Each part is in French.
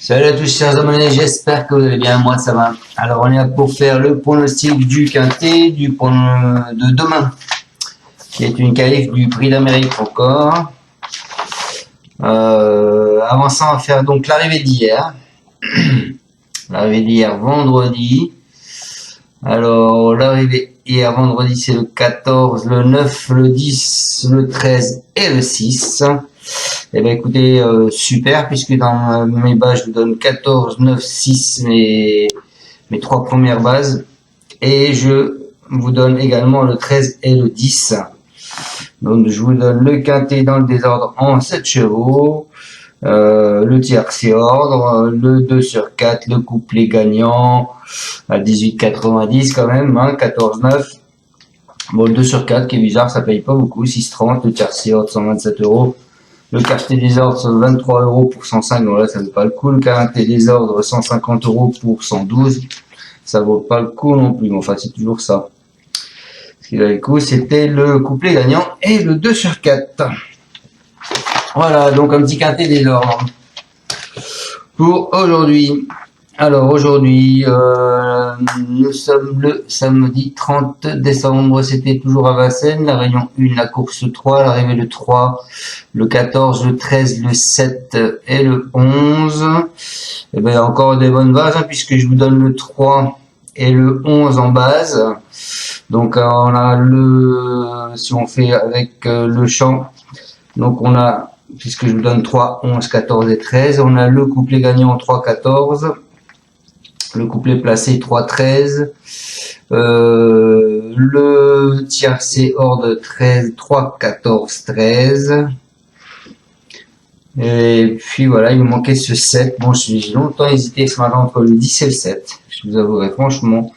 Salut à tous chers abonnés, j'espère que vous allez bien, moi ça va. Alors on est là pour faire le pronostic du quintet de demain, qui est une qualif du Prix d'Amérique encore. Avant ça, on va faire donc l'arrivée d'hier. L'arrivée d'hier vendredi. Alors l'arrivée hier vendredi c'est le 14, le 9, le 10, le 13 et le 6. Eh bien écoutez, super, puisque dans mes bases je vous donne 14, 9, 6, mes trois premières bases, et je vous donne également le 13 et le 10. Donc je vous donne le quintet dans le désordre en 7 chevaux, le tiercé ordre, le 2 sur 4, le couplet gagnant à 18,90 quand même, hein, 14,9. Bon, le 2 sur 4 qui est bizarre, ça paye pas beaucoup, 6,30, le tiercé ordre 127 €. Le quartier des ordres, 23 € pour 105, donc là, ça ne vaut pas le coup. Le quartier des ordres, 150 € pour 112. Ça vaut pas le coup non plus. Mais enfin, c'est toujours ça. Ce qui valait le coup, c'était le couplet gagnant et le 2 sur 4. Voilà, donc un petit quintet des ordres. Pour aujourd'hui. Alors aujourd'hui, nous sommes le samedi 30 décembre, c'était toujours à Vincennes, la réunion 1, la course 3, l'arrivée le 3, le 14, le 13, le 7 et le 11. Et bien encore des bonnes bases, hein, puisque je vous donne le 3 et le 11 en base. Donc on a si on fait avec le champ, donc on a, puisque je vous donne 3, 11, 14 et 13, on a le couplet gagnant 3, 14. Le couplet placé 3-13, le tiercé ordre 13, 3-14-13, et puis voilà, il me manquait ce 7, bon j'ai longtemps hésité ce matin entre le 10 et le 7, je vous avouerai franchement,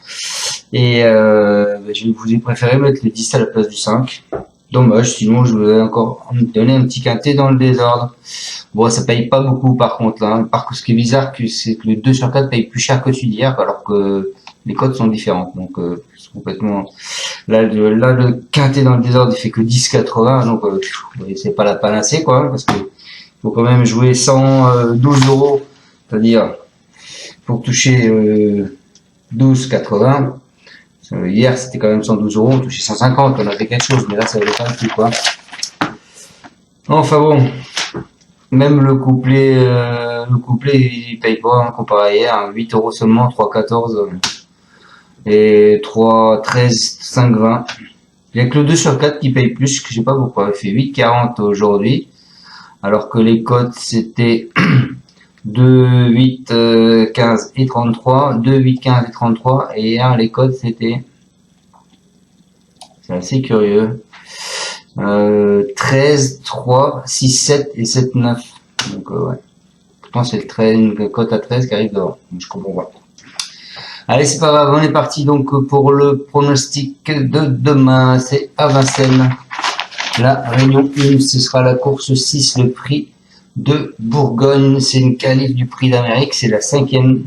et je vous ai préféré mettre le 10 à la place du 5, dommage, sinon je voulais encore me donner un petit quintet dans le désordre. Bon, ça paye pas beaucoup par contre là. Par contre, ce qui est bizarre, c'est que le 2 sur 4 paye plus cher que celui d'hier, alors que les codes sont différentes. Donc c'est complètement. Là, le quintet dans le désordre, il fait que 10,80, donc c'est pas la panacée quoi, parce que faut quand même jouer 112 €, c'est-à-dire pour toucher 12,80. Hier c'était quand même 112 €, on touchait 150, on a fait quelque chose, mais là ça valait pas le coup quoi. Enfin bon. Même le couplet, il paye pas, hein, comparé à hier, 8 € seulement, 3,14 et 3,13, 5,20. Il y a que le 2 sur 4 qui paye plus, que je sais pas pourquoi. Il fait 8,40 aujourd'hui, alors que les cotes c'était 2, 8, 15 et 33, 2, 8, 15 et 33, et hier les cotes c'était, c'est assez curieux, 13, 3, 6, 7 et 7, 9. Donc ouais. Pourtant c'est le 13, une cote à 13 qui arrive dehors. Donc, je comprends pas. Allez, c'est pas grave, on est parti donc pour le pronostic de demain. C'est à Vincennes. La réunion 1, ce sera la course 6, le prix de Bourgogne. C'est une qualif du Prix d'Amérique, c'est la 5e.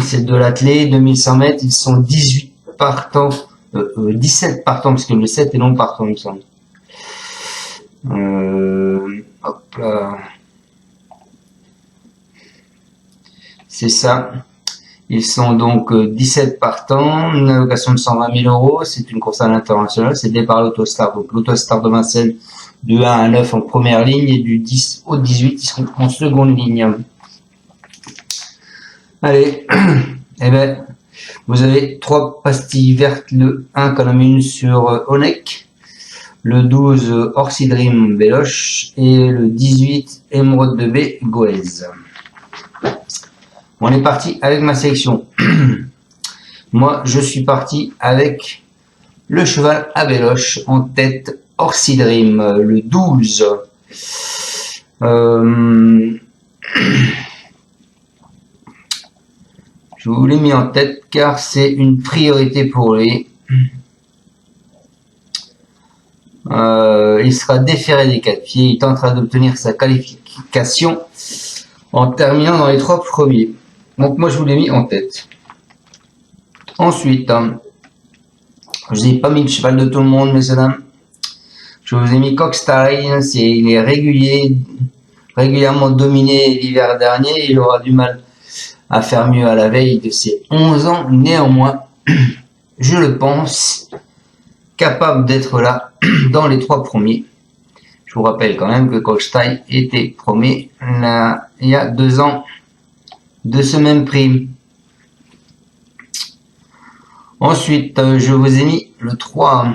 C'est de l'athlé, 2100 mètres. Ils sont 18 partants. 17 partants, parce que le 7 est non partant, il me semble. Hop là. C'est ça. Ils sont donc 17 partants, une allocation de 120 000 €. C'est une course à l'international. C'est départ à l'Autostar. Donc l'Autostar de Vincennes, du 1 à 9 en première ligne, et du 10 au 18, ils seront en seconde ligne. Allez. Eh ben, vous avez 3 pastilles vertes, le 1 qu'on a mis une sur Onek, le 12 Orsi Dream Béloche et le 18 Émeraude de B Goez. On est parti avec ma sélection. Moi, je suis parti avec le cheval à Béloche en tête, Orsi Dream, le 12. Je vous l'ai mis en tête car c'est une priorité pour lui. Il sera déféré des 4 pieds. Il tentera d'obtenir sa qualification en terminant dans les 3 premiers. Donc moi je vous l'ai mis en tête. Ensuite, je vous ai pas mis le cheval de tout le monde, messieurs dames. Je vous ai mis Cockstyle. Il est régulier régulièrement dominé l'hiver dernier. Il aura du mal à faire mieux à la veille de ses 11 ans. Néanmoins, je le pense capable d'être là dans les 3 premiers. Je vous rappelle quand même que Kolstein était premier là, il y a 2 ans de ce même prix. Ensuite, je vous ai mis le 3.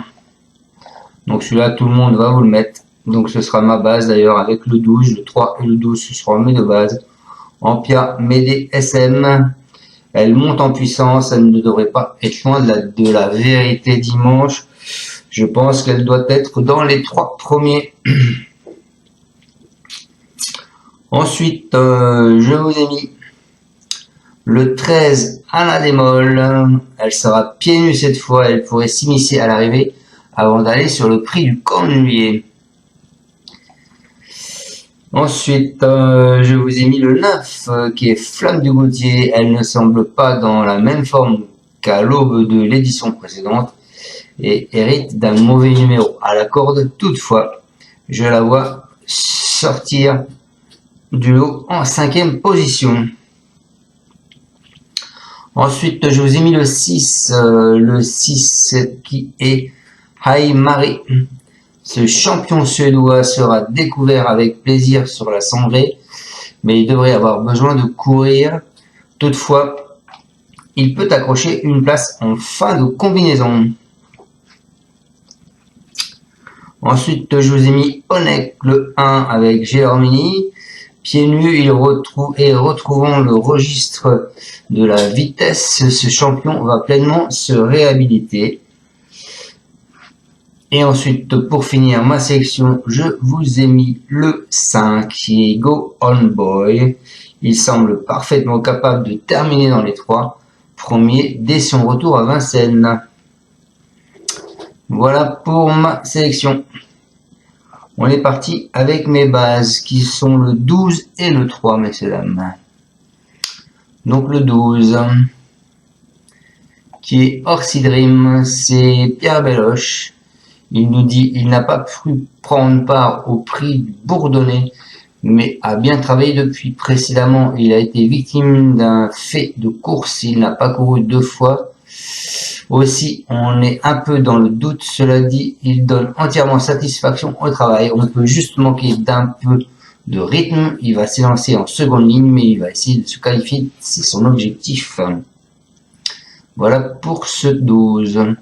Donc celui-là, tout le monde va vous le mettre. Donc ce sera ma base d'ailleurs avec le 12. Le 3 et le 12, ce sera mes deux bases. Ampia, Médée, SM. Elle monte en puissance. Elle ne devrait pas être loin de la vérité dimanche. Je pense qu'elle doit être dans les 3 premiers. Ensuite, je vous ai mis le 13 à la démol. Elle sera pieds nus cette fois. Elle pourrait s'immiscer à l'arrivée avant d'aller sur le prix du cornulier. Ensuite, je vous ai mis le 9 qui est Flamme du Gautier. Elle ne semble pas dans la même forme qu'à l'aube de l'édition précédente et hérite d'un mauvais numéro à la corde. Toutefois, je la vois sortir du lot en 5e position. Ensuite, je vous ai mis le 6 qui est Hai Mari. Ce champion suédois sera découvert avec plaisir sur la cendrée, mais il devrait avoir besoin de courir. Toutefois, il peut accrocher une place en fin de combinaison. Ensuite, je vous ai mis Onek, le 1 avec Gélormini. Pieds nus, retrouvons le registre de la vitesse. Ce champion va pleinement se réhabiliter. Et ensuite, pour finir ma sélection, je vous ai mis le 5 qui est Go On Boy. Il semble parfaitement capable de terminer dans les 3 premiers dès son retour à Vincennes. Voilà pour ma sélection. On est parti avec mes bases qui sont le 12 et le 3, messieurs dames. Donc le 12 qui est Orsi Dream, c'est Pierre Belloche. Il nous dit il n'a pas pu prendre part au prix bourdonnais, mais a bien travaillé depuis. Précédemment, il a été victime d'un fait de course. Il n'a pas couru 2 fois. Aussi, on est un peu dans le doute. Cela dit, il donne entièrement satisfaction au travail. On peut juste manquer d'un peu de rythme. Il va s'élancer en seconde ligne, mais il va essayer de se qualifier. C'est son objectif. Voilà pour ce 12.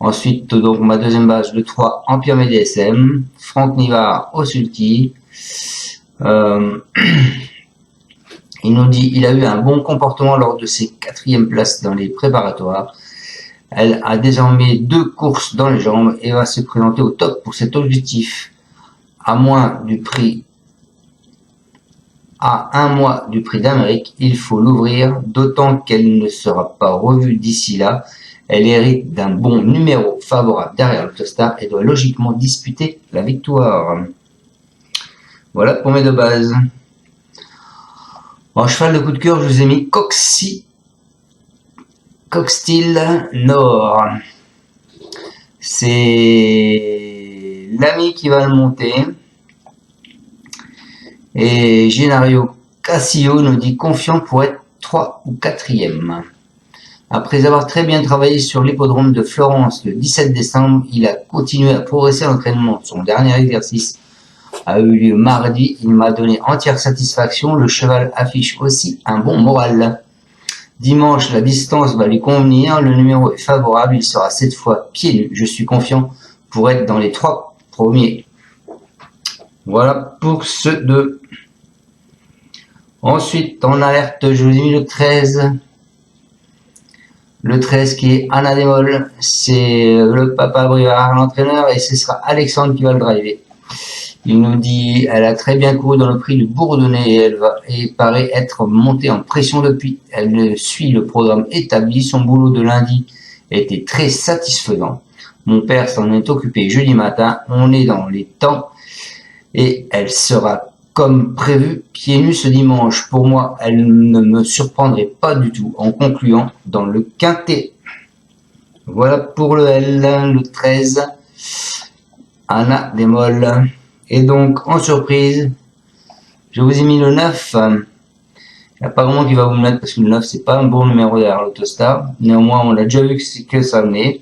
Ensuite, donc, ma deuxième base, le 3, Empire MDSM, Franck Nivard au sulky. Il nous dit, il a eu un bon comportement lors de ses 4e places dans les préparatoires. Elle a désormais 2 courses dans les jambes et va se présenter au top pour cet objectif. À un mois du prix d'Amérique, il faut l'ouvrir, d'autant qu'elle ne sera pas revue d'ici là. Elle hérite d'un bon numéro favorable derrière l'Autostar et doit logiquement disputer la victoire. Voilà pour mes 2 bases. En cheval de coup de cœur, je vous ai mis Coxsteel Nord. C'est l'ami qui va le monter. Et Genario Cassillo nous dit confiant pour être 3 ou 4e. Après avoir très bien travaillé sur l'hippodrome de Florence le 17 décembre, il a continué à progresser à l'entraînement. Son dernier exercice a eu lieu mardi. Il m'a donné entière satisfaction. Le cheval affiche aussi un bon moral. Dimanche, la distance va lui convenir. Le numéro est favorable. Il sera cette fois pieds nus. Je suis confiant pour être dans les 3 premiers. Voilà pour ce 2. Ensuite, en alerte, je vous ai mis le 13. Le 13 qui est Anna Démol, c'est le papa Brivard, l'entraîneur, et ce sera Alexandre qui va le driver. Il nous dit, elle a très bien couru dans le prix du Bourdonnais et paraît être montée en pression depuis. Elle suit le programme établi. Son boulot de lundi était très satisfaisant. Mon père s'en est occupé jeudi matin. On est dans les temps et elle sera comme prévu pieds nus ce dimanche. Pour moi, elle ne me surprendrait pas du tout en concluant dans le quintet. Voilà pour le L, le 13, Anna Démol. Et donc, en surprise, Je vous ai mis le 9. Il n'y a pas vraiment qui va vous mettre parce que le 9 c'est pas un bon numéro derrière l'Autostar. Néanmoins, on l'a déjà vu que ça venait.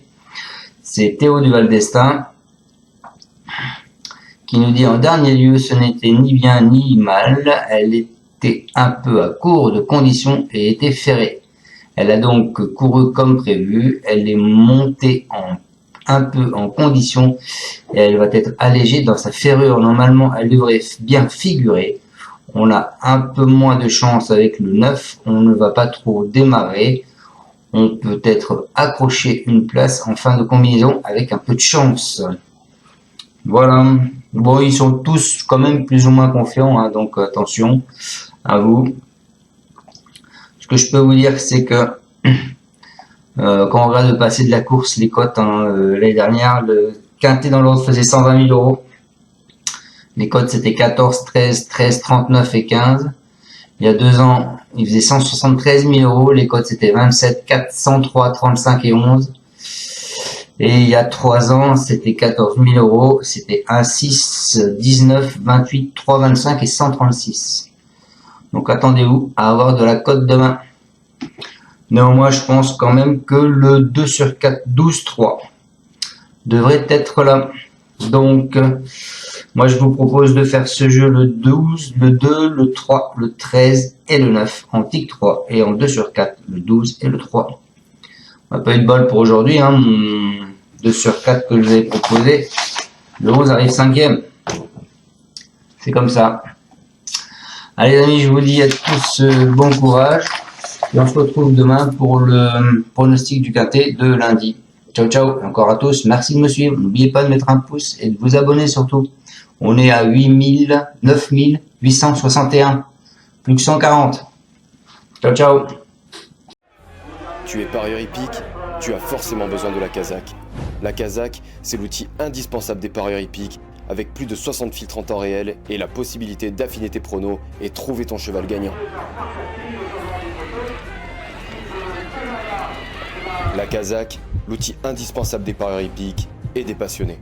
C'est Théo du Val d'Estaing qui nous dit en dernier lieu, ce n'était ni bien ni mal. Elle était un peu à court de conditions et était ferrée. Elle a donc couru comme prévu. Elle est montée un peu en condition et elle va être allégée dans sa ferrure. Normalement, elle devrait bien figurer. On a un peu moins de chance avec le 9. On ne va pas trop démarrer. On peut être accroché une place en fin de combinaison avec un peu de chance. Voilà. Bon, ils sont tous quand même plus ou moins confiants, hein, donc attention à vous. Ce que je peux vous dire, c'est que quand on regarde le passé de la course, les cotes, hein, l'année dernière, le quintet dans l'ordre faisait 120 000 euros. Les cotes c'était 14, 13, 13, 39 et 15. Il y a 2 ans, il faisait 173 000 euros. Les cotes c'était 27, 403, 35 et 11. Et il y a 3 ans, c'était 14 000 euros. C'était 1, 6, 19, 28, 3, 25 et 136. Donc attendez-vous à avoir de la cote demain. Néanmoins, je pense quand même que le 2 sur 4, 12, 3 devrait être là. Donc, moi, je vous propose de faire ce jeu le 12, le 2, le 3, le 13 et le 9 en tic 3 et en 2 sur 4, le 12 et le 3. On n'a pas eu de bol pour aujourd'hui, hein. Mon 2 sur 4 que je vous ai proposé, le 11 arrive 5e. C'est comme ça. Allez les amis, je vous dis à tous bon courage. Et on se retrouve demain pour le pronostic du quintet de lundi. Ciao ciao, et encore à tous, merci de me suivre. N'oubliez pas de mettre un pouce et de vous abonner surtout. On est à 9861, plus que 140. Ciao ciao. Tu es parieur hippique, tu as forcément besoin de la Kazakh. La Kazakh, c'est l'outil indispensable des parieurs hippiques, avec plus de 60 filtres en temps réel et la possibilité d'affiner tes pronos et trouver ton cheval gagnant. La Kazakh, l'outil indispensable des parieurs hippiques et des passionnés.